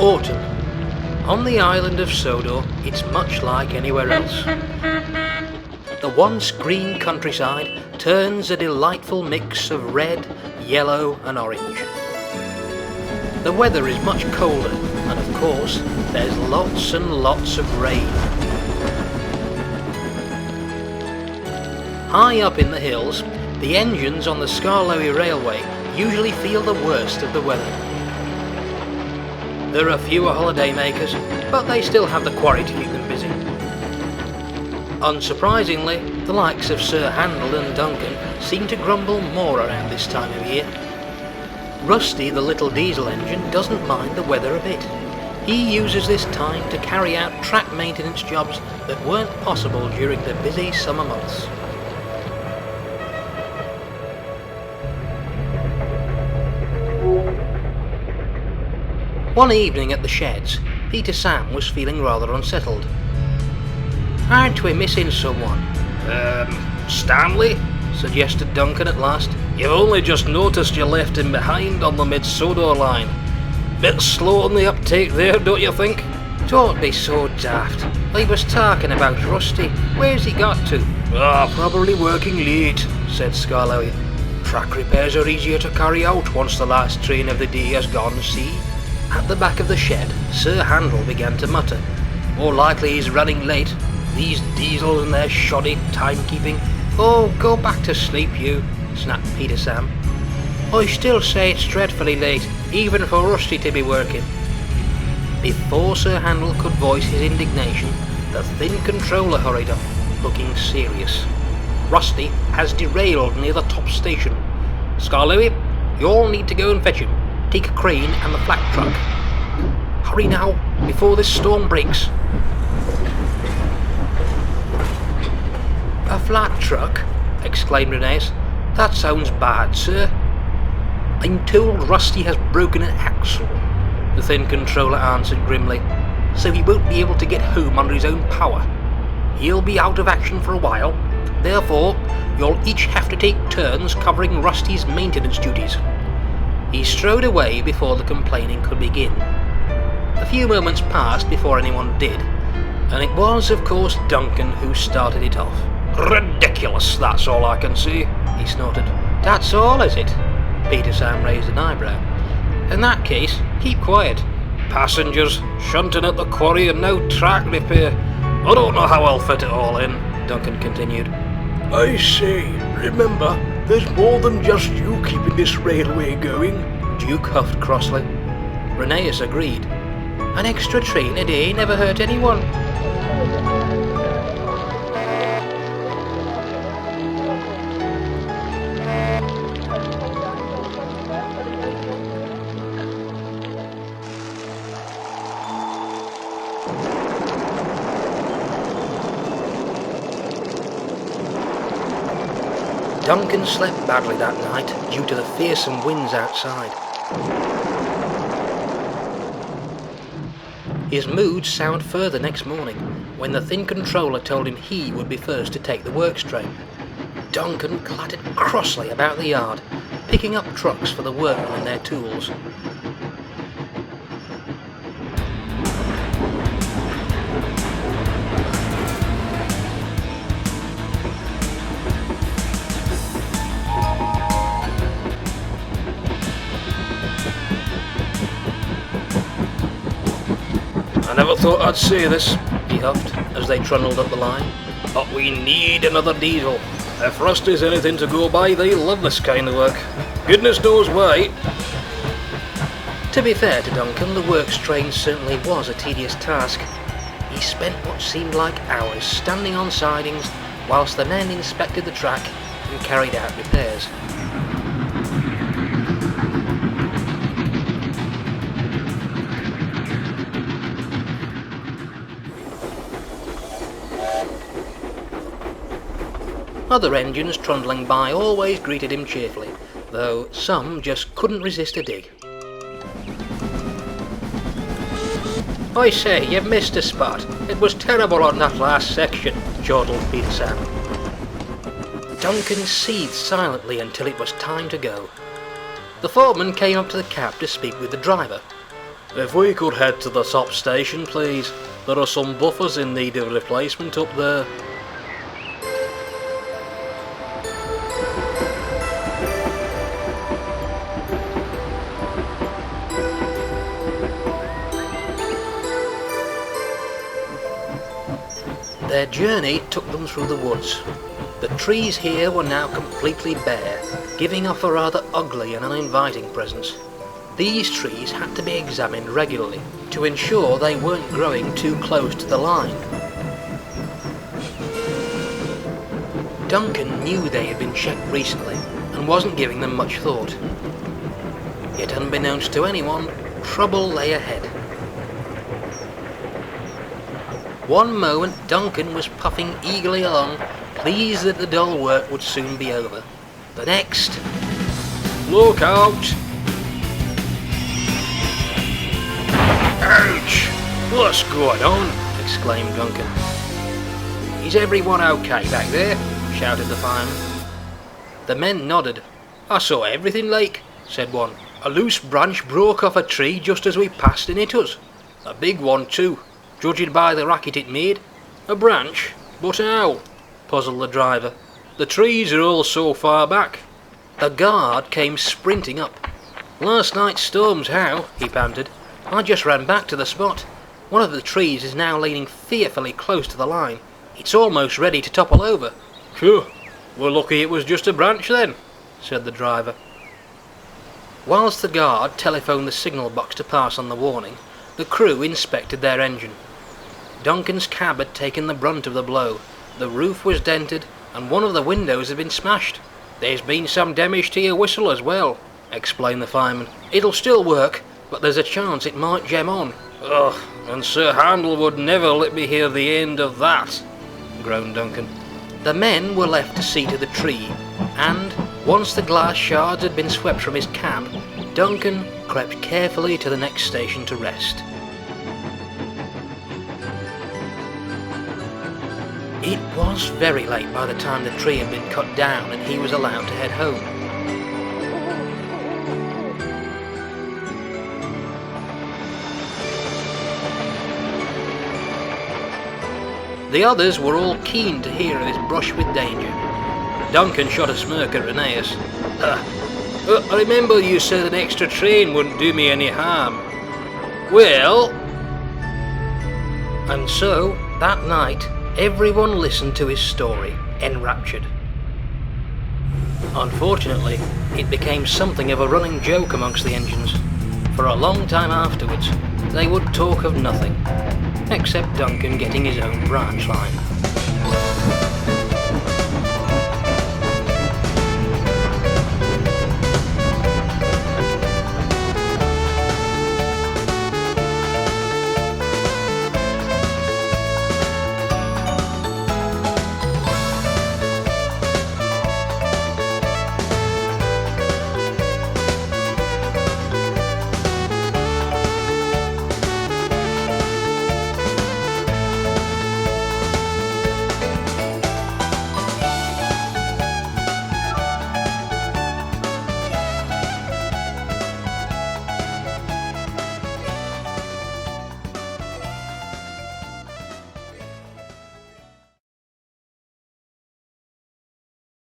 Autumn. On the island of Sodor, it's much like anywhere else. The once green countryside turns a delightful mix of red, yellow and orange. The weather is much colder, and of course, there's lots and lots of rain. High up in the hills, the engines on the Talyllyn railway usually feel the worst of the weather. There are fewer holidaymakers, but they still have the quarry to keep them busy. Unsurprisingly, the likes of Sir Haydn and Duncan seem to grumble more around this time of year. Rusty, the little diesel engine, doesn't mind the weather a bit. He uses this time to carry out track maintenance jobs that weren't possible during the busy summer months. One evening at the sheds, Peter Sam was feeling rather unsettled. "Aren't we missing someone?" Stanley?" suggested Duncan at last. "You've only just noticed you left him behind on the mid-Sodor line. Bit slow on the uptake there, don't you think?" "Don't be so daft. I was talking about Rusty. Where's he got to?" Probably working late," said Talyllyn. "Track repairs are easier to carry out once the last train of the day has gone, see?" At the back of the shed, Sir Haydn began to mutter. "More likely he's running late. These diesels and their shoddy timekeeping." "Oh, go back to sleep, you," snapped Peter Sam. "I still say it's dreadfully late, even for Rusty to be working." Before Sir Haydn could voice his indignation, the thin controller hurried up, looking serious. "Rusty has derailed near the top station. Talyllyn, you'll need to go and fetch him. Take a crane and the flat truck. Hurry now, before this storm breaks." "A flat truck?" exclaimed Reneus. "That sounds bad, sir." "I'm told Rusty has broken an axle," the thin controller answered grimly, "so he won't be able to get home under his own power. He'll be out of action for a while, therefore you'll each have to take turns covering Rusty's maintenance duties." He strode away before the complaining could begin. A few moments passed before anyone did, and it was, of course, Duncan who started it off. "Ridiculous, that's all I can say," he snorted. "That's all, is it?" Peter Sam raised an eyebrow. "In that case, keep quiet." "Passengers, shunting at the quarry and now track repair. I don't know how I'll fit it all in," Duncan continued. "I say, remember, there's more than just you keeping this railway going," Duke huffed crossly. Reneus agreed. "An extra train a day never hurt anyone." Duncan slept badly that night due to the fearsome winds outside. His mood soured further next morning when the thin controller told him he would be first to take the works train. Duncan clattered crossly about the yard, picking up trucks for the workmen and their tools. "I never thought I'd say this," he huffed as they trundled up the line, "but we need another diesel. If Rusty's anything to go by, they love this kind of work. Goodness knows why." To be fair to Duncan, the works train certainly was a tedious task. He spent what seemed like hours standing on sidings whilst the men inspected the track and carried out repairs. Other engines trundling by always greeted him cheerfully, though some just couldn't resist a dig. "I say, you've missed a spot. It was terrible on that last section," chortled Peter Sam. Duncan seethed silently until it was time to go. The foreman came up to the cab to speak with the driver. If we could head to the top station, please. There are some buffers in need of replacement up there. Their journey took them through the woods. The trees here were now completely bare, giving off a rather ugly and uninviting presence. These trees had to be examined regularly to ensure they weren't growing too close to the line. Duncan knew they had been checked recently and wasn't giving them much thought. Yet unbeknownst to anyone, trouble lay ahead. One moment Duncan was puffing eagerly along, pleased that the dull work would soon be over. The next... Look out! Ouch! What's going on? exclaimed Duncan. "Is everyone okay back there?" shouted the fireman. The men nodded. I saw everything, like, said one. A loose branch broke off a tree just as we passed and hit us. A big one too, judging by the racket it made. A branch? But how? Puzzled the driver. The trees are all so far back. The guard came sprinting up. Last night's storms, how? He panted. I just ran back to the spot. One of the trees is now leaning fearfully close to the line. It's almost ready to topple over. Phew, we're lucky it was just a branch then, said the driver. Whilst the guard telephoned the signal box to pass on the warning, the crew inspected their engine. Duncan's cab had taken the brunt of the blow. The roof was dented, and one of the windows had been smashed. There's been some damage to your whistle as well, explained the fireman. It'll still work, but there's a chance it might jam on. Ugh, and Sir Haydn would never let me hear the end of that, groaned Duncan. The men were left to see to the tree, and, once the glass shards had been swept from his cab, Duncan crept carefully to the next station to rest. It was very late by the time the tree had been cut down and he was allowed to head home. The others were all keen to hear of his brush with danger. Duncan shot a smirk at Rheneas. I remember you said an extra train wouldn't do me any harm. Well... And so, that night, everyone listened to his story, enraptured. Unfortunately, it became something of a running joke amongst the engines. For a long time afterwards, they would talk of nothing, except Duncan getting his own branch line.